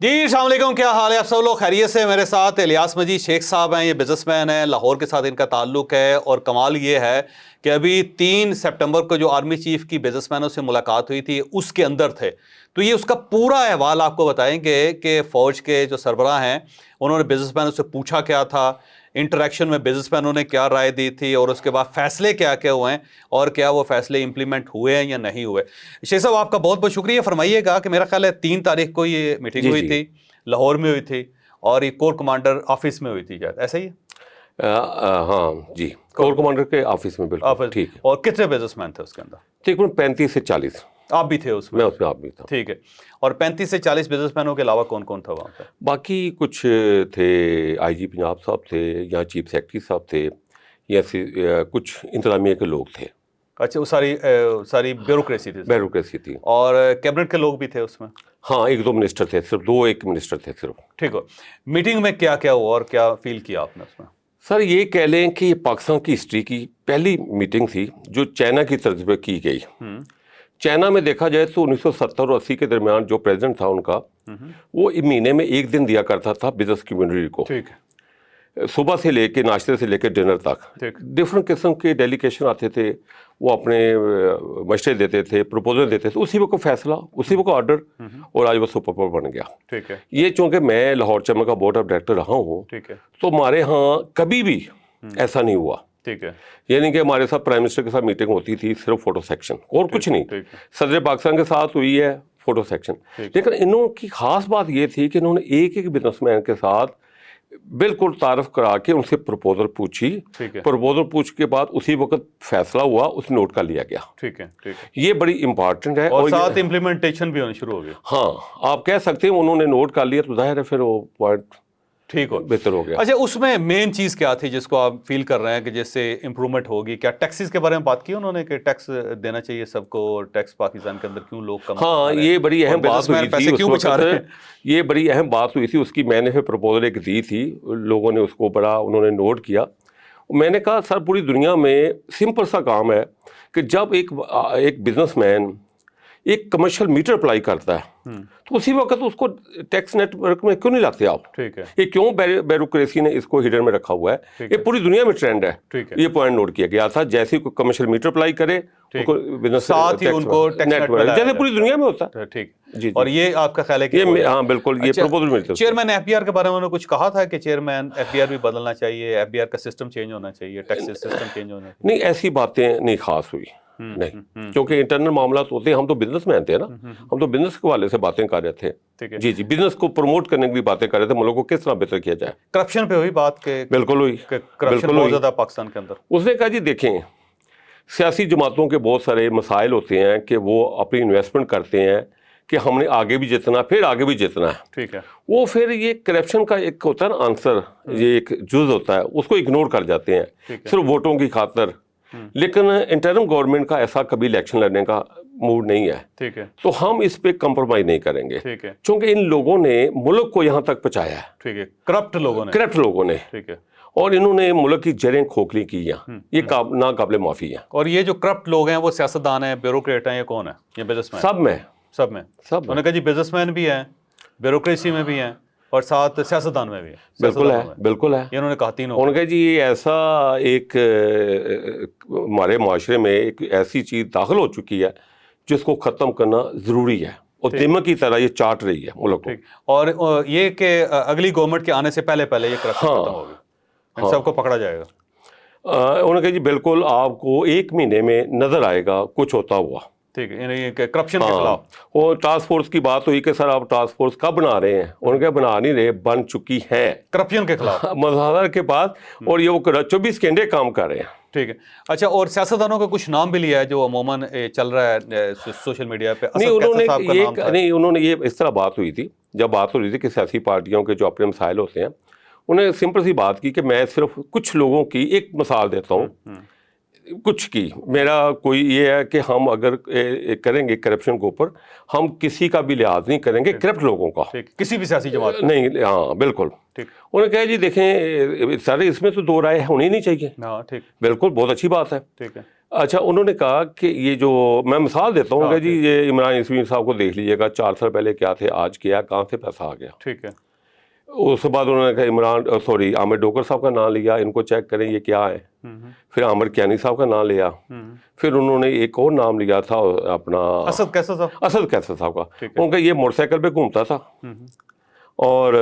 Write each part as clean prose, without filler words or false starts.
جی السلام علیکم، کیا حال ہے؟ آپ سب لوگ خیریت سے؟ میرے ساتھ الیاس مجید شیخ صاحب ہیں، یہ بزنس مین ہیں، لاہور کے ساتھ ان کا تعلق ہے، اور کمال یہ ہے کہ ابھی 3 سپٹمبر کو جو آرمی چیف کی بزنس مینوں سے ملاقات ہوئی تھی اس کے اندر تھے، تو یہ اس کا پورا احوال آپ کو بتائیں گے کہ فوج کے جو سربراہ ہیں انہوں نے بزنس مینوں سے پوچھا کیا تھا، انٹریکشن میں بزنس مینوں نے کیا رائے دی تھی، اور اس کے بعد فیصلے کیا کیا ہوئے ہیں، اور کیا وہ فیصلے امپلیمنٹ ہوئے ہیں یا نہیں ہوئے۔ شیخ صاحب آپ کا بہت بہت شکریہ۔ فرمائیے گا کہ میرا خیال ہے 3 تاریخ کو یہ میٹنگ ہوئی تھی، لاہور میں ہوئی تھی، اور یہ کور کمانڈر آفس میں ہوئی تھی، شاید ایسا ہی ہے؟ ہاں جی، کور کمانڈر کے آفس میں، بالکل ٹھیک ہے۔ اور کتنے بزنس مین تھے اس کے اندر؟ تقریباً 35 سے 40۔ آپ بھی تھے اس میں؟ میں اس میں آپ بھی تھا۔ ٹھیک ہے، اور 35 سے 40 بزنس مینوں کے علاوہ کون کون تھا وہاں پہ؟ باقی کچھ تھے، آئی جی پنجاب صاحب تھے، یا چیف سیکرٹری صاحب تھے، یا کچھ انتظامیہ کے لوگ تھے۔ اچھا، وہ ساری بیوروکریسی تھی؟ بیوروکریسی تھی۔ اور کیبنٹ کے لوگ بھی تھے اس میں؟ ہاں، 1-2 منسٹر تھے، صرف 2-1 منسٹر تھے صرف۔ ٹھیک ہو، میٹنگ میں کیا کیا ہوا اور کیا فیل کیا آپ نے اس میں؟ سر یہ کہہ لیں کہ یہ پاکستان کی ہسٹری کی پہلی میٹنگ تھی جو چائنا کی طرز پہ کی گئی۔ چائنا میں دیکھا جائے تو 1970 اور 80 کے درمیان جو پریزیڈنٹ تھا ان کا، وہ مہینے میں 1 دن دیا کرتا تھا بزنس کمیونٹی کو، ٹھیک ہے، صبح سے لے کے ناشتے سے لے کے ڈنر تک۔ ڈفرینٹ قسم کے ڈیلیگیشن آتے تھے، وہ اپنے مشورے دیتے تھے، پروپوزل دیتے تھے، اسی وقت فیصلہ، اسی وقت آرڈر، اور آج وہ سپر پاور بن گیا۔ ٹھیک ہے، یہ چونکہ میں لاہور چیمبر کا بورڈ آف ڈائریکٹر رہا ہوں، ٹھیک ہے، تو ہمارے ہاں کبھی بھی ایسا نہیں ہوا۔ ٹھیک ہے، یعنی کہ ہمارے ساتھ پرائم منسٹر کے ساتھ میٹنگ ہوتی تھی صرف فوٹو سیکشن، اور کچھ نہیں۔ صدر پاکستان کے ساتھ ہوئی ہے فوٹو سیکشن، لیکن انہوں کی خاص بات یہ تھی کہ انہوں نے ایک ایک بزنس مین کے ساتھ بالکل تعارف کرا کے ان سے پروپوزل پوچھی، پروپوزل پوچھ کے بعد اسی وقت فیصلہ ہوا، اس نوٹ کر لیا گیا۔ ٹھیک ہے، ٹھیک ہے، یہ بڑی امپارٹنٹ ہے، اور ساتھ امپلیمنٹیشن بھی ہونی شروع ہو گئی۔ ہاں، آپ کہہ سکتے ہیں انہوں نے نوٹ کر لیا تو ظاہر ہے پھر وہ پوائنٹ ٹھیک ہو، بہتر ہو گیا۔ اچھا، اس میں مین چیز کیا تھی جس کو آپ فیل کر رہے ہیں کہ جس سے امپرومنٹ ہوگی؟ کیا ٹیکسز کے بارے میں بات کی انہوں نے کہ ٹیکس دینا چاہیے سب کو، اور ٹیکس پاکستان کے اندر کیوں لوگ کم؟ ہاں، یہ بڑی اہم بات ہوئی تھی اس وقت، یہ بڑی اہم بات ہوئی تھی اس کی۔ میں نے پھر پروپوزل ایک دی تھی، لوگوں نے اس کو بڑا انہوں نے نوٹ کیا۔ میں نے کہا سر پوری دنیا میں سمپل سا کام ہے کہ جب ایک بزنس مین ایک کمرشل میٹر اپلائی کرتا ہے تو اسی وقت اس کو ٹیکس نیٹ ورک میں کیوں نہیں لاتے آپ؟ ٹھیک ہے، یہ کیوں بیوروکریسی نے اس کو ہڈن میں رکھا ہوا ہے؟ یہ پوری دنیا میں ٹرینڈ ہے۔ یہ پوائنٹ نوٹ کیا گیا تھا، جیسے کوئی کمرشل میٹر اپلائی کرے ساتھ ہی ان کو ٹیکس نیٹ ورک جیسے پوری دنیا میں ہوتا ہے۔ ٹھیک، جی، اور یہ آپ کا خیال ہے کہ ہاں بالکل، یہ پروپوزل ملتا ہے۔ چیئرمین ایف بی آر کے بارے میں انہوں نے کچھ کہا تھا کہ چیئرمین ایف بی آر بھی بدلنا چاہیے، ایف بی آر کا سسٹم چینج ہونا چاہیے، ٹیکس سسٹم چینج ہونا چاہیے؟ نہیں، ایسی باتیں نہیں خاص ہوئی، نہیں، کیونکہ انٹرنل معاملات ہوتے ہیں، ہم تو بزنس مین تھے نا، ہم تو بزنس کے والے سے باتیں کر رہے تھے۔ جی، بزنس کو پروموٹ کرنے کی بھی باتیں کر رہے تھے، ملک کو کس طرح بہتر کیا جائے۔ کرپشن پہ ہوئی بات کہ بالکل ہوئی، کرپشن بہت زیادہ پاکستان کے اندر۔ اس نے کہا جی دیکھیں، سیاسی جماعتوں کے بہت سارے مسائل ہوتے ہیں کہ وہ اپنی انویسٹمنٹ کرتے ہیں کہ ہم نے آگے بھی جتنا، پھر آگے بھی جتنا ہے۔ ٹھیک ہے، وہ پھر یہ کرپشن کا ایک ہوتا ہے نا آنسر، یہ ایک جز ہوتا ہے، اس کو اگنور کر جاتے ہیں صرف ووٹوں کی خاطر۔ لیکن انٹرم گورنمنٹ کا ایسا کبھی الیکشن لڑنے کا موڈ نہیں ہے، ٹھیک ہے، تو ہم اس پہ کمپرومائز نہیں کریں گے، ٹھیک ہے، چونکہ ان لوگوں نے ملک کو یہاں تک پہنچایا ہے، ٹھیک ہے، کرپٹ لوگوں نے، ٹھیک ہے، اور انہوں نے ملک کی جڑیں کھوکھلی کی ہیں، یہ ناقابل معافی ہیں۔ اور یہ جو کرپٹ لوگ ہیں وہ سیاستدان ہیں، بیوروکریٹ ہیں، یہ کون ہیں؟ یہ بزنس مین؟ سب میں انہوں نے کہا جی بزنس مین بھی ہیں، بیوروکریسی میں بھی ہیں، اور ساتھ سیاستدان میں بھی ہیں۔ بالکل ہے، بالکل ہے، انہوں نے کہا تینوں۔ انہوں نے کہا جی یہ ایسا ایک ہمارے معاشرے میں ایک ایسی چیز داخل ہو چکی ہے جس کو ختم کرنا ضروری ہے، اور دمک کی طرح یہ چاٹ رہی ہے ملک کو۔ اور یہ کہ اگلی گورنمنٹ کے آنے سے پہلے یہ کرپشن ختم ہوگی، ان سب کو پکڑا جائے گا۔ انہوں نے کہا جی بالکل آپ کو 1 مہینے میں نظر آئے گا کچھ ہوتا ہوا۔ ٹھیک ہے، یعنی کرپشن کے خلاف۔ اور ٹاسک فورس کی بات ہوئی کہ سر آپ ٹاسک فورس کب بنا رہے ہیں؟ انہوں نے کہا بنا نہیں رہے، بن چکی ہے کرپشن کے خلاف مظاہرہ کے بعد، اور یہ وہ 24 گھنٹے کام کر رہے ہیں۔ ٹھیک ہے، اچھا، اور سیاستدانوں کا کچھ نام بھی لیا ہے جو عموماً چل رہا ہے سوشل میڈیا پہ؟ نہیں، انہوں نے یہ اس طرح بات ہوئی تھی، جب بات ہو رہی تھی کہ سیاسی پارٹیوں کے جو اپنے مسائل ہوتے ہیں، انہیں سمپل سی بات کی کہ میں صرف کچھ لوگوں کی ایک مثال دیتا ہوں، کچھ کی، میرا کوئی یہ ہے کہ ہم اگر کریں گے کرپشن کے اوپر، ہم کسی کا بھی لحاظ نہیں کریں گے، کرپٹ لوگوں کا، کسی بھی سیاسی جماعت نہیں۔ ہاں بالکل، انہوں نے کہا جی دیکھیں سر اس میں تو 2 رائے ہونی نہیں چاہیے۔ بالکل، بہت اچھی بات ہے، اچھا انہوں نے کہا کہ یہ جو میں مثال دیتا ہوں کہ جی یہ عمران یاسین صاحب کو دیکھ لیجیے گا 4 سال پہلے کیا تھے آج کیا کہاں سے پیسہ آ گیا. ٹھیک ہے. اس کے بعد انہوں نے کہا عامر ڈوگر صاحب کا نام لیا, ان کو چیک کریں یہ کیا ہے. پھر عامر کیانی صاحب کا نام لیا. پھر انہوں نے ایک اور نام لیا تھا اپنا اسد کیسر صاحب کا. ان کا یہ موٹر سائیکل پہ گھومتا تھا اور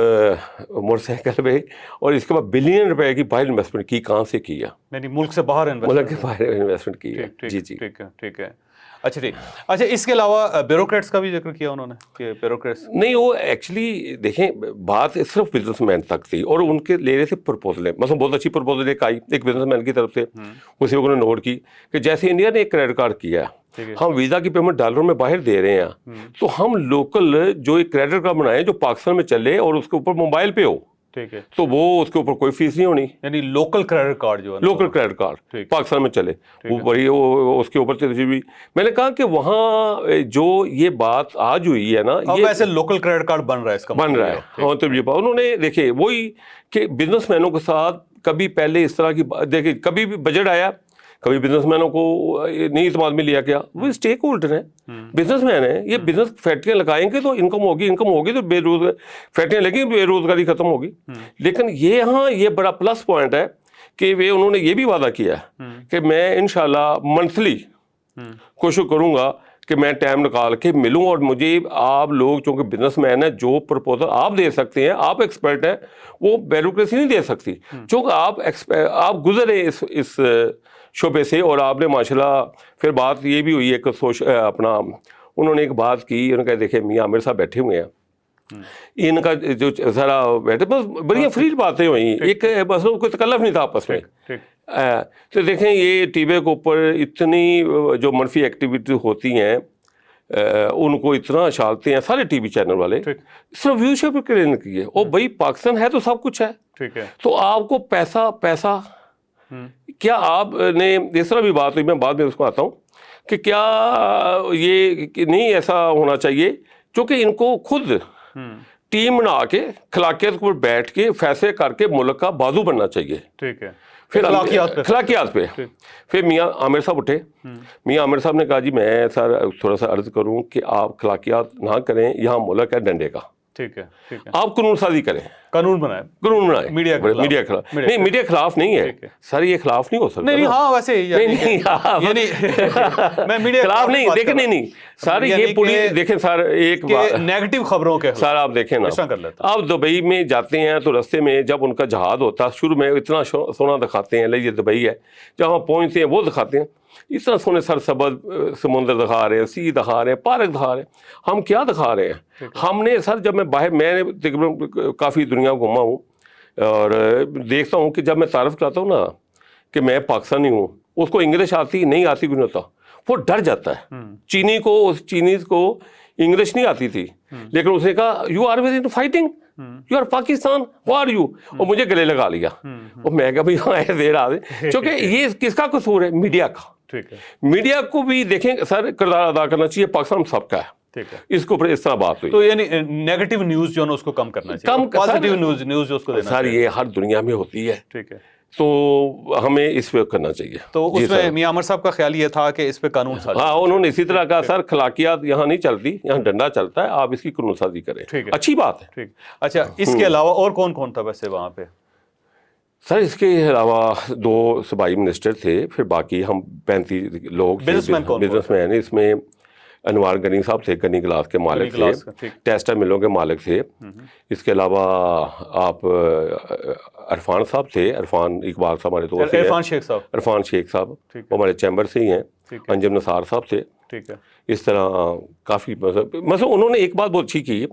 موٹر سائیکل پہ, اور اس کے بعد بلین روپے کی باہر انویسٹمنٹ کی. کہاں سے کیا؟ یعنی ملک سے باہر انویسٹمنٹ کی ہے. جی جی ٹھیک ہے. اچھا ٹھیک. اچھا اس کے علاوہ بیوروکریٹس کا بھی ذکر کیا انہوں نے کہ بیوروکریٹس نہیں, وہ ایکچولی دیکھیں بات صرف بزنس مین تک تھی اور ان کے لے رہے تھے پرپوزل. مثلا بہت اچھی پرپوزل ایک آئی ایک بزنس مین کی طرف سے, اسی کو نوٹ کی کہ جیسے انڈیا نے ایک کریڈٹ کارڈ کیا ہے, ہم ویزا کی پیمنٹ ڈالروں میں باہر دے رہے ہیں, تو ہم لوکل جو ایک کریڈٹ کارڈ بنائیں جو پاکستان میں چلے اور اس کے اوپر موبائل پہ ہو, ٹھیک ہے, تو وہ اس کے اوپر کوئی فیس نہیں ہونی. یعنی لوکل کریڈٹ کارڈ جو ہے لوکل کریڈٹ کارڈ پاکستان میں چلے, وہ بڑی اس کے اوپر تجربی. میں نے کہا کہ وہاں جو یہ بات آج ہوئی ہے نا, یہ ایسے لوکل کریڈٹ کارڈ بن رہا ہے, اس کا بن رہا ہے. ہاں تجربہ انہوں نے دیکھے وہی کہ بزنس مینوں کے ساتھ کبھی پہلے اس طرح کی دیکھیں, کبھی بھی بجٹ آیا, کبھی بزنس مینوں کو نہیں اعتماد میں لیا گیا. وہ اسٹیک ہولڈر ہیں, بزنس مین ہیں, یہ بزنس فیکٹریاں لگائیں گے تو انکم ہوگی تو بے روزگار فیکٹریاں لگیں گی, بے روزگاری ختم ہوگی. لیکن یہ بڑا پلس پوائنٹ ہے کہ انہوں نے یہ بھی وعدہ کیا ہے کہ میں انشاءاللہ منتھلی کوشش کروں گا کہ میں ٹائم نکال کے ملوں, اور مجھے آپ لوگ چونکہ بزنس مین ہیں جو پرپوزل آپ دے سکتے ہیں, آپ ایکسپرٹ ہیں, وہ بیوروکریسی نہیں دے سکتی, چونکہ آپ گزرے اس شعبے سے. اور آپ نے ماشاءاللہ پھر بات یہ بھی ہوئی ایک اپنا انہوں نے ایک بات کی, انہوں نے کہا دیکھیں میاں عامر صاحب بیٹھے ہوئے ہیں, ان کا جو ذرا بیٹھے بس بڑی فری باتیں ہوئیں, ایک بس کوئی تکلف نہیں تھا آپس میں. تو دیکھیں یہ ٹی وی کے اوپر اتنی جو منفی ایکٹیویٹی ہوتی ہیں ان کو اتنا اچھالتے ہیں سارے ٹی وی چینل والے, صرف ویوشپ کے لیے کیے. اور بھائی پاکستان ہے تو سب کچھ ہے, تو آپ کو پیسہ کیا آپ نے اس طرح بھی بات ہوئی, میں بعد میں اس کو آتا ہوں کہ کیا یہ نہیں ایسا ہونا چاہیے چونکہ ان کو خود ٹیم بنا کے خلاقیت پر بیٹھ کے فیصلے کر کے ملک کا بازو بننا چاہیے. ٹھیک ہے, پھر اخلاقیات پہ پھر میاں عامر صاحب اٹھے. میاں عامر صاحب نے کہا جی میں سر تھوڑا سا عرض کروں کہ آپ اخلاقیات نہ کریں, یہاں ملک ہے ڈنڈے کا, ٹھیک ہے, آپ قانون سازی کریں, قانون بنائیں میڈیا خلاف نہیں, میڈیا خلاف نہیں ہے سر, یہ خلاف نہیں ہو سکتا. نہیں ہاں ویسے خلاف نہیں, دیکھیں نہیں سر یہ پوری دیکھیں سر ایک نیگیٹو خبروں کے سر آپ دیکھیں نا, آپ دبئی میں جاتے ہیں تو رستے میں جب ان کا جہاز ہوتا ہے شروع میں اتنا سونا دکھاتے ہیں, یہ دبئی ہے, جہاں پہنچتے ہیں وہ دکھاتے ہیں اتنا سونے سر سبز سمندر دکھا رہے ہیں, سی دکھا رہے ہیں, پارک دکھا رہے ہیں. ہم کیا دکھا رہے ہیں؟ ہم نے سر جب میں نے تقریباً کافی دنیا گھوما ہوں اور دیکھتا ہوں کہ جب میں تعارف کراتا ہوں نا کہ میں پاکستانی ہوں, اس کو انگلش آتی نہیں آتی بھی نہیں ہوتا, وہ ڈر جاتا ہے. چینیز کو انگلش نہیں آتی تھی, لیکن اس نے کہا you are within fighting, you are Pakistan, who are you, اور مجھے گلے لگا لیا. اور میں کہا بھائی ہاں دیر آ گئے, کیونکہ یہ کس کا قصور ہے؟ میڈیا کا. میڈیا کو بھی دیکھیں سر کردار ادا کرنا چاہیے, پاکستان سب کا ہے, اس کے اوپر اس طرح بات ہوئی. تو یعنی نیگیٹو نیوز جو ہے اس کو کم کرنا چاہیے, پازیٹیو نیوز جو اس کو دینا سر یہ ہر دنیا میں ہوتی ہے. ٹھیک ہے, تو ہمیں اس پہ کرنا چاہیے. تو اس میں میاں عامر صاحب کا خیال یہ تھا کہ اس پہ قانون سازی, ہاں انہوں نے اسی طرح کہا سر خلاقیات یہاں نہیں چلتی, یہاں ڈنڈا چلتا ہے, آپ اس کی قانون سازی کریں. اچھی بات ہے. ٹھیک, اچھا اس کے علاوہ اور کون تھا ویسے وہاں پہ؟ سر اس کے علاوہ 2 صوبائی منسٹر تھے, پھر باقی ہم 35 لوگ بزنس مین. اس میں انوار غنی صاحب تھے, غنی گلاس کے مالک تھے, ٹیسٹر ملوں کے مالک تھے. اس کے علاوہ آپ عرفان صاحب تھے, عرفان اقبال صاحب ہمارے دوست, عرفان شیخ صاحب وہ ہمارے چیمبر سے ہی ہیں. انجم نثار صاحب تھے. اس طرح کافی مثلا انہوں نے ایک بات بہت اچھی کی,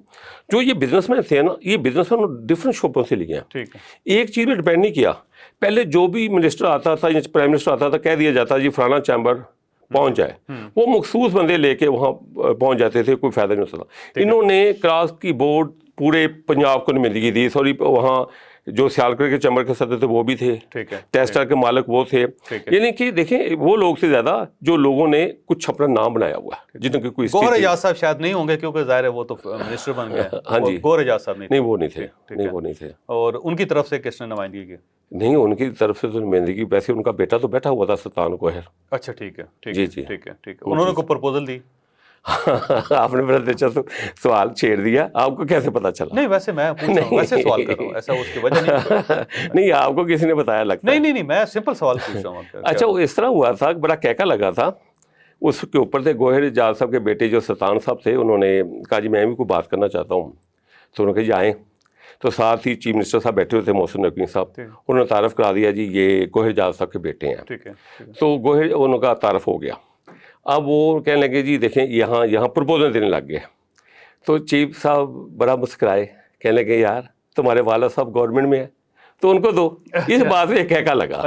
جو یہ بزنس مین تھے نا, یہ بزنس مین ڈفرینٹ شعبوں سے لیے ہیں. ایک چیز پہ ڈپینڈ نہیں کیا. پہلے جو بھی منسٹر آتا تھا یا پرائم منسٹر آتا تھا کہہ دیا جاتا جی فلانا چیمبر پہنچ جائے, وہ مخصوص بندے لے کے وہاں پہنچ جاتے تھے, کوئی فائدہ نہیں ہوتا تھا. انہوں نے کراس کی بورڈ پورے پنجاب کو نمائندگی دی, سوری وہاں جو سیالکوٹ کے چیمبر کے صدر تھے وہ بھی تھے, ٹھیک ہے, ٹیسٹر کے مالک وہ تھے. یعنی کہ دیکھیں وہ لوگ سے زیادہ جو لوگوں نے کچھ اپنا نام بنایا ہوا ہے, جن کی کوئی گوہر اعجاز صاحب شاید نہیں ہوں گے کیونکہ ظاہر ہے وہ تو منسٹر بن گئے. ہاں جی, گوہر اعجاز صاحب نہیں وہ نہیں تھے, نہیں وہ نہیں تھے. اور ان کی طرف سے کس نے نمائندگی کی؟ نہیں ان کی طرف سے تو نمائندگی, ویسے ان کا بیٹا تو بیٹھا ہوا تھا سلطان گوہر. اچھا ٹھیک ہے, جی جی ٹھیک ہے, ٹھیک ہے. انہوں نے کوئی پرپوزل دی؟ آپ نے بڑا دلچسپ سوال چھیڑ دیا, آپ کو کیسے پتا چلا؟ نہیں ویسے میں پوچھ رہا ہوں, ویسے سوال کر رہا ہوں, ایسا اس کی وجہ نہیں. نہیں آپ کو کسی نے بتایا لگتا ہے؟ نہیں میں سمپل سوال پوچھ رہا ہوں. اچھا وہ اس طرح ہوا تھا, بڑا کہکا لگا تھا اس کے اوپر تھے گوہر اعجاز صاحب کے بیٹے جو سلطان صاحب تھے, انہوں نے کہا جی میں بھی کوئی بات کرنا چاہتا ہوں. تو انہوں نے کہا جی آئیں. تو ساتھ ہی چیف منسٹر صاحب بیٹھے ہوئے تھے محسن نقوی صاحب, انہوں نے تعارف کرا دیا جی یہ گوہر اعجاز صاحب کے بیٹے ہیں. تو گوہر انہوں کا تعارف ہو گیا. اب وہ کہنے لگے جی دیکھیں یہاں پرپوزل دینے لگ گئے. تو چیف صاحب بڑا مسکرائے, کہنے لگے یار تمہارے والد صاحب گورنمنٹ میں ہیں تو ان کو دو. اس بات میں کہکا لگا.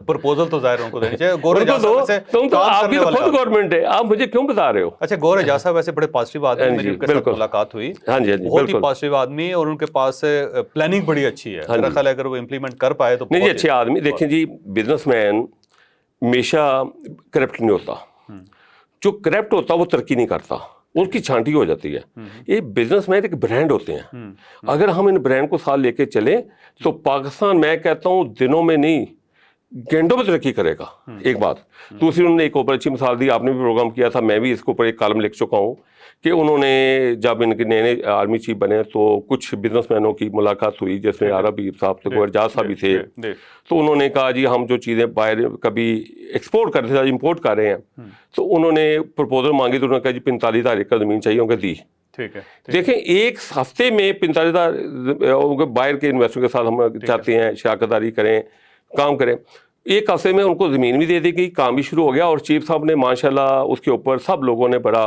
پرپوزل تو ظاہر ان کو دینی چاہیے. گوہر اعجاز صاحب تم تو آپ کی تو خود گورنمنٹ ہے, آپ مجھے کیوں بتا رہے ہو؟ اچھا گوہر اعجاز صاحب ویسے بڑے پازیٹیو آدمی, میری ان کے ساتھ ملاقات ہوئی, ہاں جی بہت ہی پازیٹیو آدمی, اور ان کے پاس پلاننگ بڑی اچھی ہے. میرا خیال ہے اگر وہ امپلیمنٹ کر پائے تو نہیں جی اچھے آدمی. دیکھیں جی بزنس مین ہمیشہ کرپٹ نہیں ہوتا, جو کرپٹ ہوتا وہ ترقی نہیں کرتا, ان کی چھانٹی ہو جاتی ہے. یہ بزنس مین ایک برانڈ ہوتے ہیں, اگر ہم ان برانڈ کو ساتھ لے کے چلیں تو پاکستان میں کہتا ہوں دنوں میں نہیں گھنٹوں میں ترقی کرے گا. ایک بات. دوسری انہوں نے ایک اوپر اچھی مثال دی, آپ نے بھی پروگرام کیا تھا, میں بھی اس کے اوپر ایک کالم لکھ چکا ہوں کہ انہوں نے جب ان کے نئے آرمی چیف بنے تو کچھ بزنس مینوں کی ملاقات ہوئی, جس میں عرب صاحب تھے, گوہر اعجاز صاحب بھی تھے. تو انہوں نے کہا جی ہم جو چیزیں باہر کبھی ایکسپورٹ کرتے تھے امپورٹ کر رہے ہیں, تو انہوں نے پرپوزل مانگی, تو انہوں نے کہا جی 45,000 ایکڑ زمین چاہیے, ان کو دی. دیکھیں ایک ہفتے میں 45,000 باہر کے انویسٹر کے ساتھ ہم چاہتے ہیں شراکت داری کریں, کام کریں. ایک ہفتے میں ان کو زمین بھی دے دی گئی, کام بھی شروع ہو گیا, اور چیف صاحب نے ماشاءاللہ اس کے اوپر سب لوگوں نے بڑا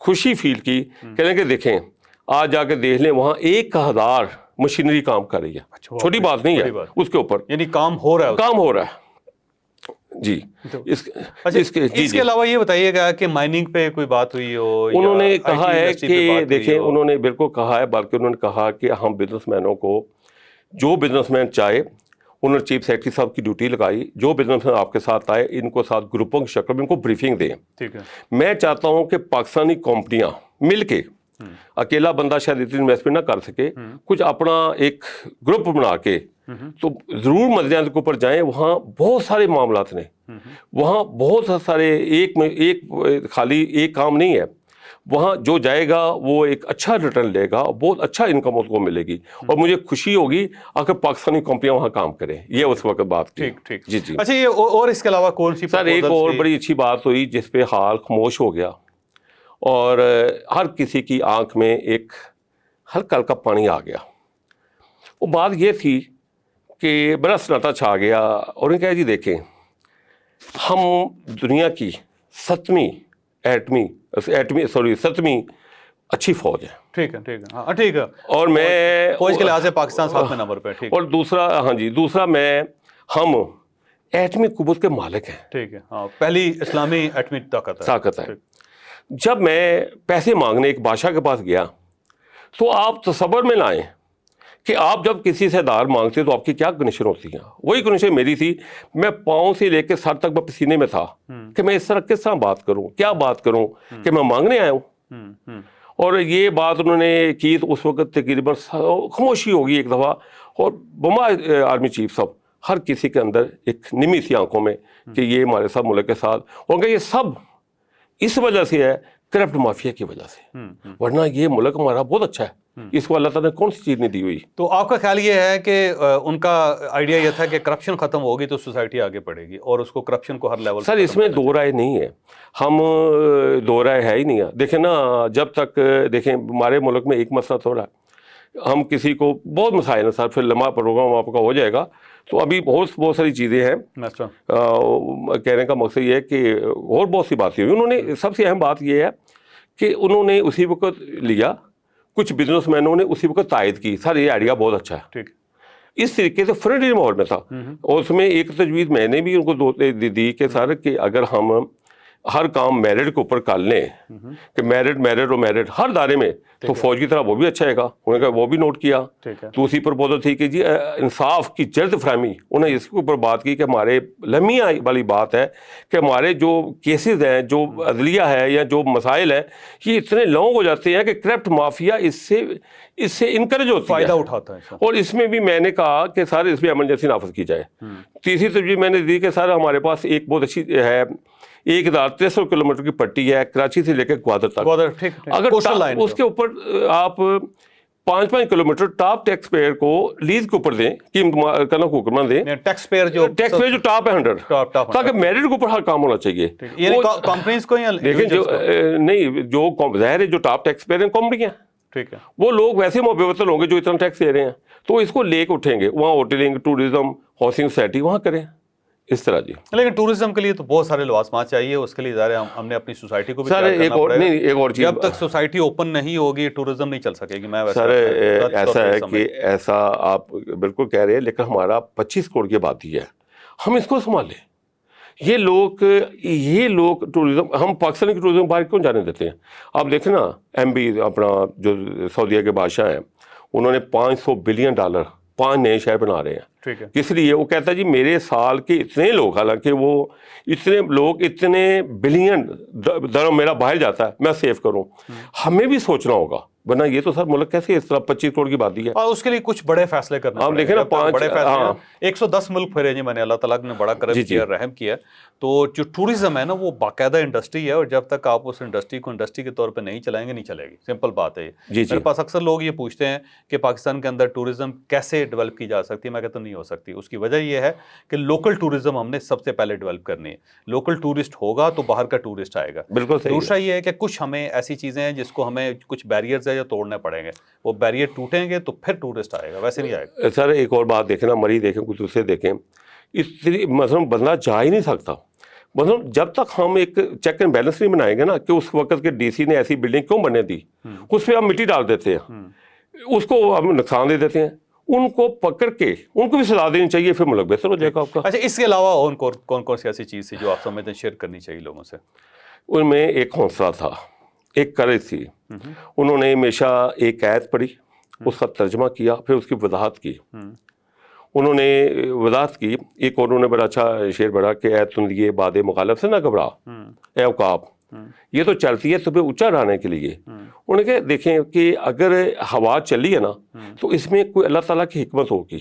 خوشی فیل کی. کہنے کہ دیکھیں آج جا کے دیکھ لیں وہاں 1,000 مشینری کام کر رہی ہے, چھوٹی بات نہیں ہے اس کے اوپر, یعنی کام ہو رہا ہے. جی اس کے علاوہ یہ بتائیے گا کہ مائننگ پہ کوئی بات ہوئی ہو؟ انہوں نے کہا ہے کہ دیکھیں انہوں نے بالکل کہا ہے, بلکہ انہوں نے کہا کہ ہم بزنس مینوں کو جو بزنس مین چاہے, انہوں نے چیف سیکرٹری صاحب کی ڈیوٹی لگائی, جو بزنس مین آپ کے ساتھ آئے ان کو ساتھ گروپوں کی شکل میں ان کو بریفنگ دیں. میں چاہتا ہوں کہ پاکستانی کمپنیاں مل کے, اکیلا بندہ شاید اتنی انویسٹمنٹ نہ کر سکے, کچھ اپنا ایک گروپ بنا کے تو ضرور مدریان کے اوپر جائیں. وہاں بہت سارے معاملات نے, وہاں بہت سارے, ایک خالی ایک کام نہیں ہے, وہاں جو جائے گا وہ ایک اچھا ریٹرن لے گا, بہت اچھا انکم اس کو ملے گی, اور مجھے خوشی ہوگی اگر پاکستانی کمپنیاں وہاں کام کریں. یہ اس وقت بات کی. جی جی. اچھا یہ اور اس کے علاوہ کون سی سر ایک اور بڑی اچھی بات ہوئی جس پہ حال خاموش ہو گیا, اور ہر کسی کی آنکھ میں ایک ہلکا ہلکا پانی آ گیا. وہ بات یہ تھی کہ بڑا سناٹا چھا گیا, اور انہوں نے کہا جی دیکھیں ہم دنیا کی 7ویں اچھی فوج ہے. ٹھیک ہے. اور میں فوج کے لحاظ سے پاکستان 7ویں نمبر پہ. اور دوسرا ہم ایٹمی قوت کے مالک ہیں. ٹھیک ہے, پہلی اسلامی ایٹمی طاقت ہے. جب میں پیسے مانگنے ایک بادشاہ کے پاس گیا تو آپ تصور میں لائیں کہ آپ جب کسی سے دار مانگتے تو آپ کی کیا کنڈیشن ہوتی ہیں. وہی کنڈیشن میری تھی, میں پاؤں سے لے کے سر تک میں پسینے میں تھا کہ میں اس طرح کس طرح بات کروں, کیا بات کروں, کہ میں مانگنے آیا ہوں. اور یہ بات انہوں نے کی تو اس وقت تقریباً خاموشی ہوگی ایک دفعہ, اور بما آرمی چیف صاحب ہر کسی کے اندر ایک نمی سی آنکھوں میں کہ یہ ہمارے ساتھ ملک کے ساتھ, اور کہ یہ سب اس وجہ سے ہے کرپٹ مافیا کی وجہ سے, ورنہ یہ ملک ہمارا بہت اچھا ہے, اس کو اللہ تعالیٰ نے کون سی چیز نہیں دی ہوئی. تو آپ کا خیال یہ ہے کہ ان کا آئیڈیا یہ تھا کہ کرپشن ختم ہوگی تو سوسائٹی آگے بڑھے گی, اور اس کو کرپشن کو ہر لیول. سر اس میں دو رائے نہیں ہے, ہم دو رائے ہے ہی نہیں ہے. دیکھیں نا, جب تک دیکھیں ہمارے ملک میں ایک مسئلہ تھوڑا, ہم کسی کو بہت مسائل ہیں سر, پھر لمحہ پروگرام آپ کا ہو جائے گا, تو ابھی بہت ساری چیزیں ہیں. کہنے کا مقصد یہ ہے کہ اور بہت سی باتیں ہوئی. انہوں نے سب سے اہم بات یہ ہے کہ انہوں نے اسی وقت لیا, کچھ بزنس مینوں نے اسی وقت تائید کی, سر یہ آئیڈیا بہت اچھا ہے. اس طریقے سے فرینڈلی ماحول میں تھا, اور اس میں ایک تجویز میں نے بھی ان کو دی کہ سر کہ اگر ہم ہر کام میرٹ کے اوپر کر لیں کہ میرٹ ہر دائرے میں, تو فوج کی طرح وہ بھی اچھا ہے گا. انہوں نے کہا وہ بھی نوٹ کیا. دوسری پرپوزل تھی کہ جی انصاف کی جلد فراہمی. انہوں نے اس کے اوپر بات کی کہ ہمارے لمحہ والی بات ہے کہ ہمارے جو کیسز ہیں, جو عدلیہ ہے یا جو مسائل ہیں, یہ اتنے لانگ ہو جاتے ہیں کہ کرپٹ مافیا اس سے انکریج ہوتی ہے, فائدہ اٹھاتا ہے. اور اس میں بھی میں نے کہا کہ سر اس میں ایمرجنسی نافذ کی جائے. تیسری ترجیح میں نے دی کہ سر ہمارے پاس ایک بہت اچھی ہے 1300 کلومیٹر کی پٹی ہے کراچی سے لے کے گوادر تک. اگر اس کے اوپر آپ 5 کلومیٹر ٹاپ ٹیکس پیئر کو لیز کے اوپر دیں, قیمت کرنا حکومت دیں, ٹیکس پیئر جو ٹاپ ہے 100, تاکہ میرٹ کے اوپر ہر کام ہونا چاہیے. کمپنیز کو لیکن جو نہیں, جو ظاہر ہے جو ٹاپ ٹیکس پیئر ہیں کمپنیاں, ٹھیک ہے, وہ لوگ ویسے محبت ہوں گے جو اتنا ٹیکس دے رہے ہیں, تو اس کو لے کے اٹھیں گے. وہاں ہوٹلنگ, ٹوریزم, ہاؤسنگ سوسائٹی وہاں کریں اس طرح. جی لیکن ٹورزم کے لیے تو بہت سارے لوازمات چاہیے, اس کے لیے ظاہر ہم نے اپنی سوسائٹی کو بھی سر ایک اور چیز, جب تک سوسائٹی اوپن نہیں ہوگی ٹورزم نہیں چل سکے گی. میں سر ایسا ہے کہ ایسا آپ بالکل کہہ رہے ہیں, لیکن ہمارا 25 کروڑ کی آبادی ہے, ہم اس کو سنبھالیں. یہ لوگ ٹورزم, ہم پاکستان کی ٹورزم باہر کیوں جانے دیتے ہیں؟ آپ دیکھیں نا, ایم بی اپنا جو سعودیہ کے بادشاہ ہیں, انہوں نے $500 بلین 5 نئے شہر بنا رہے ہیں. کس لیے؟ وہ کہتا ہے جی میرے سال کے اتنے لوگ, حالانکہ وہ اتنے بلین درہم میرا باہر جاتا ہے, میں سیو کروں. ہمیں بھی سوچنا ہوگا, ورنہ یہ تو سر ملک کیسے اس طرح 25 کروڑ کی آبادی ہے. اور اس کے لیے کچھ بڑے فیصلے کرنے آپ دیکھیں نا, 110 ملک پھرے جی میں نے, اللہ تعالیٰ نے بڑا کرم کیا, رحم کیا. تو جو ٹورزم ہے نا وہ باقاعدہ انڈسٹری ہے, اور جب تک آپ اس انڈسٹری کو انڈسٹری کے طور پہ نہیں چلائیں گے نہیں چلے گی. سمپل بات ہے یہ. میرے پاس اکثر لوگ یہ پوچھتے ہیں کہ پاکستان کے اندر ٹورزم کیسے ڈیولپ کی جا سکتی ہے. میں کہتا ہوں نہیں ہو سکتی. اس کی وجہ یہ ہے کہ لوکل ٹورزم ہم نے سب سے پہلے ڈیولپ کرنی ہے. لوکل ٹورسٹ ہوگا تو باہر کا ٹورسٹ آئے گا. بالکل صحیح. دوسرا یہ ہے کہ کچھ ہمیں ایسی چیزیں ہیں جس کو ہمیں کچھ بیریئرز ہے جو توڑنے پڑیں گے, وہ بیریئر ٹوٹیں گے تو پھر ٹورسٹ آئے گا, ویسے نہیں آئے گا. سر ایک اور بات دیکھیں نا, مری دیکھیں, کچھ دوسرے دیکھیں, مثلاً بندہ جا ہی نہیں سکتا. مطلب جب تک ہم ایک چیک اینڈ بیلنس نہیں بنائیں گے نا کہ اس وقت کے ڈی سی نے ایسی بلڈنگ کیوں بننے دی, اس پہ ہم مٹی ڈال دیتے ہیں, اس کو ہم نقصان دے دیتے ہیں. ان کو پکڑ کے ان کو بھی سزا دینی چاہیے, پھر ملک بہتر ہو جائے گا آپ کا. اچھا, اس کے علاوہ کون کون سی ایسی چیز تھی جو آپ سمجھتے ہیں شیئر کرنی چاہیے لوگوں سے؟ ان میں ایک حوصلہ تھا, ایک کریج تھی. انہوں نے ہمیشہ ایک آیت پڑھی, اس کا ترجمہ کیا, پھر اس کی وضاحت کی. انہوں نے وضاحت کی. ایک اور انہوں نے بڑا اچھا شعر پڑھا کہ اے تن لیے باد مخالف سے نہ گھبرا, اے عقاب یہ تو چلتی ہے تمہیں اونچا ڈالنے کے لیے. انہوں نے کہا دیکھیں کہ اگر ہوا چلی ہے نا تو اس میں کوئی اللہ تعالیٰ کی حکمت ہوگی,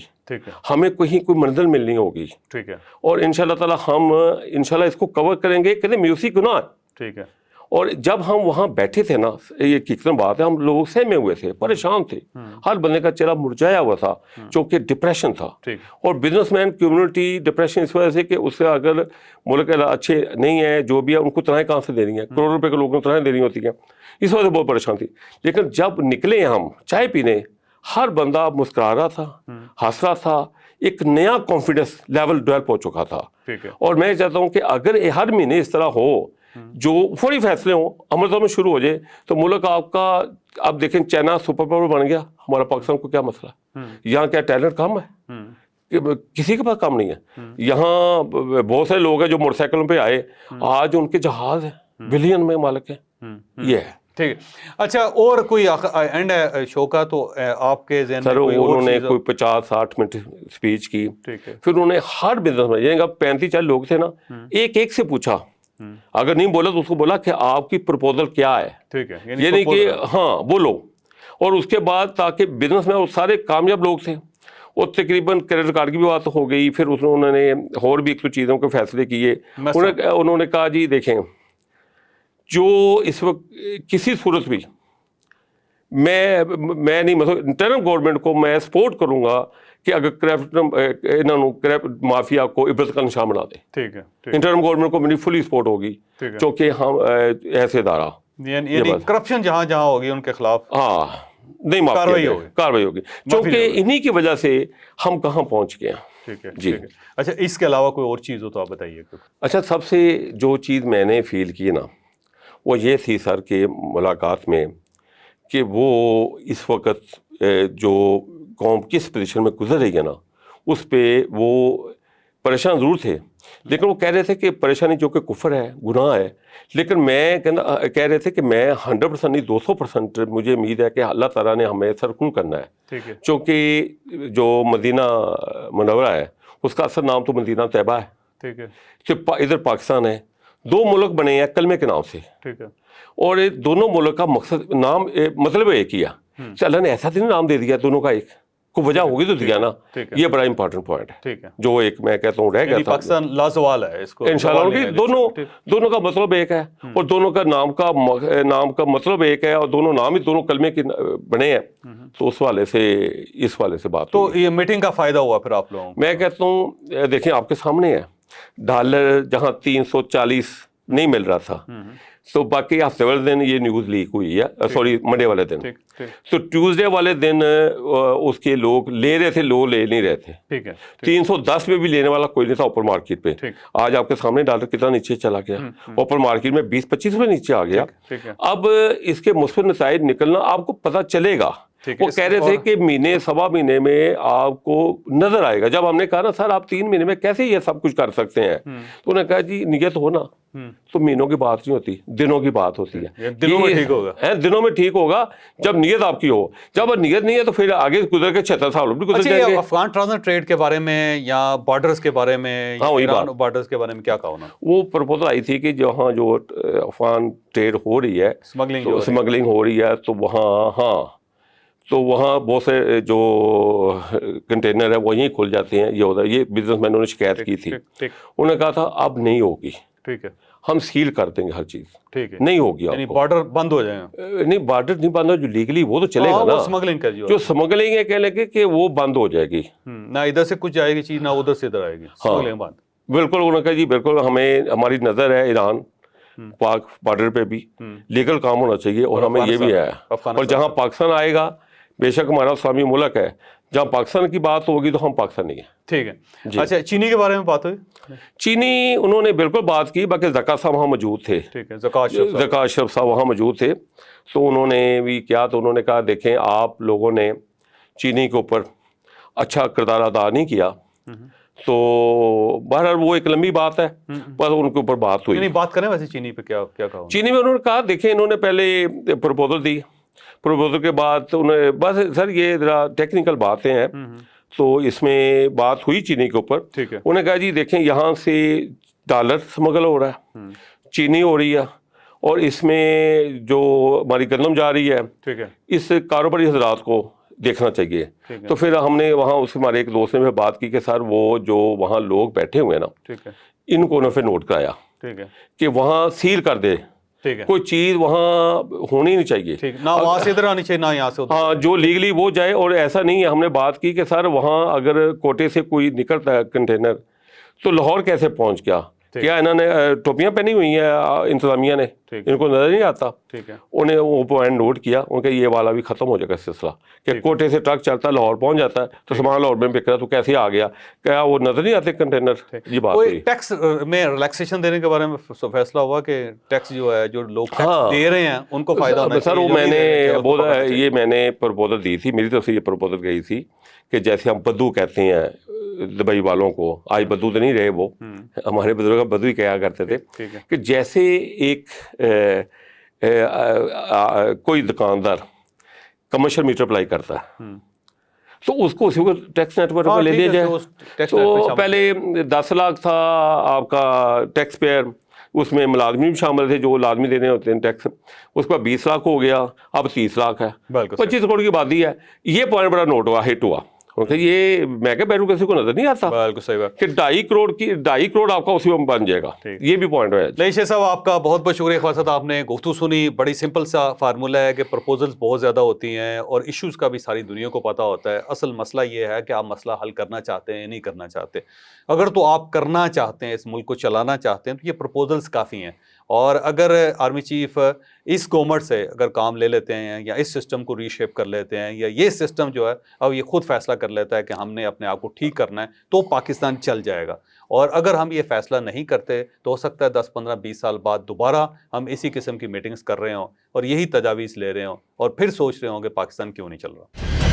ہمیں کہیں کوئی منزل ملنی ہوگی, اور ان شاء اللہ تعالیٰ ہم انشاءاللہ اس کو کور کریں گے. کہتے میوزک گناہ ہے. ٹھیک ہے. اور جب ہم وہاں بیٹھے تھے نا, یہ حقیقت بات ہے, ہم لوگ سہمے ہوئے تھے, پریشان تھے, ہر بندے کا چہرہ مرجھایا ہوا تھا, چونکہ ڈپریشن تھا. اور بزنس مین کمیونٹی ڈپریشن اس وجہ سے کہ اس سے اگر ملک اچھے نہیں ہیں, جو بھی ہے ان کو تنخواہیں کہاں سے دینی ہے, کروڑوں روپے کے لوگوں کو تنخواہیں دینی ہوتی ہیں, اس وجہ سے بہت پریشان تھی. لیکن جب نکلے ہم چائے پینے, ہر بندہ مسکرا رہا تھا, ہنس رہا تھا, ایک نیا کانفیڈنس لیول ڈیولپ ہو چکا تھا. اور میں چاہتا ہوں کہ اگر ہر مہینے اس طرح ہو, جو فوری فیصلے ہوں, امرتسر میں شروع ہو جائے, تو ملک آپ کا, آپ دیکھیں چائنا سپر پاور بن گیا, ہمارا پاکستان کو کیا مسئلہ ہے؟ یہاں کیا ٹیلنٹ کم ہے؟ کسی کے پاس کم نہیں ہے. یہاں بہت سارے لوگ ہیں جو موٹر سائیکلوں پہ آئے, آج ان کے جہاز ہیں, بلین میں مالک ہیں. یہ ہے. ٹھیک ہے. اچھا, اور کوئی اینڈ ہے شو کا تو آپ کے ذہن میں؟ سر انہوں نے کوئی 50-60 منٹ اسپیچ کی, پھر انہوں نے ہر بزنس میں, یعنی 35-40 لوگ تھے نا, ایک سے پوچھا, اگر نہیں بولا تو اس کو بولا کہ آپ کی پروپوزل کیا ہے. ٹھیک ہے, یعنی کہ ہاں بولو. اور اس کے بعد تاکہ بزنس میں سارے کامیاب لوگ تھے, اور تقریباً کریڈٹ کارڈ کی بھی بات ہو گئی. پھر انہوں نے اور بھی ایک چیزوں کے فیصلے کیے. انہوں نے کہا جی دیکھیں, جو اس وقت کسی صورت بھی میں نہیں, مطلب انٹرنل گورنمنٹ کو میں سپورٹ کروں گا کہ اگر کرپٹ مافیا کو عبرت کا نشان بنا دے. ٹھیک ہے. انٹرنل گورنمنٹ کو میری فلی سپورٹ ہوگی, چونکہ ہم ایسے ادارہ, یعنی کرپشن جہاں جہاں ہوگی ان کے خلاف ہاں نہیں کاروائی ہوگی, چونکہ انہی کی وجہ سے ہم کہاں پہنچ گئے ہیں. ٹھیک ہے. جی. اچھا, اس کے علاوہ کوئی اور چیز ہو تو آپ بتائیے. اچھا, سب سے جو چیز میں نے فیل کی نا وہ یہ تھی سر کہ ملاقات میں, کہ وہ اس وقت جو قوم کس پوزیشن میں گزر رہی ہے نا, اس پہ وہ پریشان ضرور تھے, لیکن وہ کہہ رہے تھے کہ پریشانی جو کہ کفر ہے، گناہ ہے، لیکن میں کہہ رہے تھے کہ میں 100% نہیں 200% مجھے امید ہے کہ اللہ تعالیٰ نے ہمیں سرکول کرنا ہے، چونکہ جو مدینہ منورہ ہے اس کا اصل نام تو مدینہ طیبہ ہے، ادھر پاکستان ہے، 2 ملک بنے ہیں کلمے کے نام سے، اور دونوں ملک کا مقصد نام مطلب ایک ہی ہے، اللہ نے ایسا تو نہیں نام دے دیا دونوں کا ایک، کوئی وجہ ہوگی تو دیا نا، یہ بڑا امپورٹنٹ پوائنٹ ہے جو ایک میں کہتا ہوں رہ گیا تھا، پاکستان لازوال ہے اس کو انشاءاللہ، ان کی دونوں کا مطلب ایک ہے اور دونوں کا نام کا مطلب ایک ہے اور دونوں نام ہی دونوں کلمے کے بنے ہیں، تو اس حوالے سے بات تو یہ میٹنگ کا فائدہ ہوا پھر آپ لوگوں کو؟ میں کہتا ہوں دیکھیں آپ کے سامنے ہے، ڈالر جہاں 340 نہیں مل رہا تھا، تو باقی ہفتے والے دن یہ نیوز لیک ہوئی ہے، سوری منڈے والے دن، تو ٹیوزڈے والے دن اس کے لوگ لے رہے تھے، لوگ لے نہیں رہے تھے، 310 میں بھی لینے والا کوئی نہیں تھا اوپر مارکیٹ پہ، آج آپ کے سامنے ڈالر کتنا نیچے چلا گیا، اوپر مارکیٹ میں 20-25 میں نیچے آ گیا، اب اس کے مثبت نتائج نکلنا آپ کو پتہ چلے گا، وہ کہہ رہے تھے کہ مہینے سوا مہینے میں آپ کو نظر آئے گا، جب ہم نے کہا نا سر آپ 3 مہینے میں کیسے یہ سب کچھ کر سکتے ہیں، تو انہوں نے کہا جی نیت ہو نا تو مہینوں کی بات نہیں ہوتی، دنوں کی بات ہوتی ہے، دنوں میں ٹھیک ہوگا، دنوں میں ٹھیک ہوگا جب نیت آپ کی ہو، جب نیت نہیں ہے تو پھر آگے گزر کے 76 سال بھی گزر جائیں گے۔ افغان ٹرانزٹ ٹریڈ کے بارے میں یا بارڈرز کے بارے میں، ایران بارڈرز کے بارے میں کیا کہا انہوں نے؟ وہ پرپوزل آئی تھی کہ جہاں جو افغان ٹریڈ ہو رہی ہے، اسمگلنگ ہو رہی ہے، تو وہاں بہت سے جو کنٹینر ہے وہ یہیں کھل جاتے ہیں، یہ ہوتا ہے، یہ بزنس مینوں نے شکایت کی تھی، انہوں نے کہا تھا اب نہیں ہوگی، ہم سیل کر دیں گے ہر چیز، نہیں ہوگی، یعنی بارڈر بند ہو جائیں گے؟ نہیں بارڈر نہیں بند ہو، جو لیگلی وہ تو چلے گا نا، جو اسمگلنگ ہے کہہ لیں گے کہ وہ بند ہو جائے گی، نہ ادھر سے کچھ جائے گی چیز نہ ادھر سے ادھر آئے گی، اسمگلنگ بند، بالکل۔ انہوں نے کہا جی بالکل ہماری نظر ہے ایران پاک بارڈر پہ بھی لیگل کام ہونا چاہیے، اور ہمیں یہ بھی ہے، اور جہاں پاکستان آئے گا بے شک ہمارا اسلامی ملک ہے، جہاں پاکستان کی بات ہوگی تو ہم پاکستانی ہیں۔ ٹھیک ہے، اچھا چینی کے بارے میں بات ہوئی؟ چینی انہوں نے بالکل بات کی، باقی زکوٰۃ صاحب وہاں موجود تھے، زکوٰۃ اشرف صاحب وہاں موجود تھے، تو انہوں نے بھی کیا، تو انہوں نے کہا دیکھیں آپ لوگوں نے چینی کے اوپر اچھا کردار ادا نہیں کیا، تو بہرحال وہ ایک لمبی بات ہے، پر ان کے اوپر بات ہوئی۔ بات کریں ویسے چینی پہ کیا کہا؟ چینی میں انہوں نے کہا دیکھیں انہوں نے پہلے پروپوزل دی، پروپوزل کے بعد انہیں بس سر یہ ذرا ٹیکنیکل باتیں ہیں، تو اس میں بات ہوئی چینی کے اوپر، انہوں نے کہا جی دیکھیں یہاں سے ڈالر سمگل ہو رہا ہے، چینی ہو رہی ہے، اور اس میں جو ہماری گندم جا رہی ہے، اس کاروباری حضرات کو دیکھنا چاہیے، تو پھر ہم نے وہاں اس ہمارے ایک دوست نے بات کی کہ سر وہ جو وہاں لوگ بیٹھے ہوئے ہیں نا، ان کو انہوں نے نوٹ کرایا کہ وہاں سیل کر دے، کوئی چیز وہاں ہونی نہیں چاہیے، نہ وہاں سے ادھر آنی چاہیے نہ یہاں سے، ہاں جو لیگلی وہ جائے، اور ایسا نہیں ہے، ہم نے بات کی کہ سر وہاں اگر کوٹے سے کوئی نکلتا ہے کنٹینر تو لاہور کیسے پہنچ گیا، کیا انہوں نے ٹوپیاں پہنی ہوئی ہیں انتظامیہ نے، ان کو نظر نہیں آتا، انہیں وہ پوائنٹ نوٹ کیا، ان کا یہ والا بھی ختم ہو جائے گا سلسلہ، کہ کوٹے سے ٹرک چلتا ہے لاہور پہنچ جاتا ہے تو سامان لاہور میں بک رہا ہے، تو کیسے آ گیا، کیا وہ نظر نہیں آتے کنٹینر، یہ بات ہوئی۔ ٹیکس میں ریلیکسیشن دینے کے بارے میں فیصلہ ہوا کہ ٹیکس جو ہے جو لوگ ٹیکس دے رہے ہیں ان کو فائدہ ہونا چاہیے۔ سر وہ میں نے پروپوزل دی تھی، میری طرف سے یہ پروپوزل گئی تھی کہ جیسے ہم بدو کہتے ہیں دبئی والوں کو، آج بدو تو نہیں رہے، وہ ہمارے بزرگ بدو ہی کہا کرتے تھے، کہ جیسے ایک کوئی دکاندار کمرشل میٹر اپلائی کرتا ہے تو اس کو اسی کو ٹیکس نیٹ ورک میں لے لیا جائے، تو پہلے 10 لاکھ تھا آپ کا ٹیکس پیئر، اس میں ملازمی بھی شامل تھے جو لازمی دینے ہوتے ہیں ٹیکس، اس کا 20 لاکھ ہو گیا، اب 30 لاکھ ہے، 25 کروڑ کی آبادی ہے، یہ پوائنٹ بڑا نوٹ ہوا، ہٹ ہوا، یہ میں کہ بیرو کسی کو نظر نہیں آتا، بالکل صحیح بات، کہ 2.5 کروڑ آپ کا اسی میں بن جائے گا، یہ بھی پوائنٹ ہے۔ نہیں شیخ صاحب آپ کا بہت بہت شکریہ، خواجہ صاحب آپ نے گفتگو سنی، بڑی سمپل سا فارمولہ ہے کہ پرپوزلز بہت زیادہ ہوتی ہیں اور ایشوز کا بھی ساری دنیا کو پتہ ہوتا ہے، اصل مسئلہ یہ ہے کہ آپ مسئلہ حل کرنا چاہتے ہیں نہیں کرنا چاہتے، اگر تو آپ کرنا چاہتے ہیں، اس ملک کو چلانا چاہتے ہیں تو یہ پرپوزلز کافی ہیں، اور اگر آرمی چیف اس گورنمنٹ سے اگر کام لے لیتے ہیں یا اس سسٹم کو ری شیپ کر لیتے ہیں، یا یہ سسٹم جو ہے اب یہ خود فیصلہ کر لیتا ہے کہ ہم نے اپنے آپ کو ٹھیک کرنا ہے، تو پاکستان چل جائے گا، اور اگر ہم یہ فیصلہ نہیں کرتے تو ہو سکتا ہے 10 15 20 سال بعد دوبارہ ہم اسی قسم کی میٹنگز کر رہے ہوں اور یہی تجاویز لے رہے ہوں اور پھر سوچ رہے ہوں کہ پاکستان کیوں نہیں چل رہا۔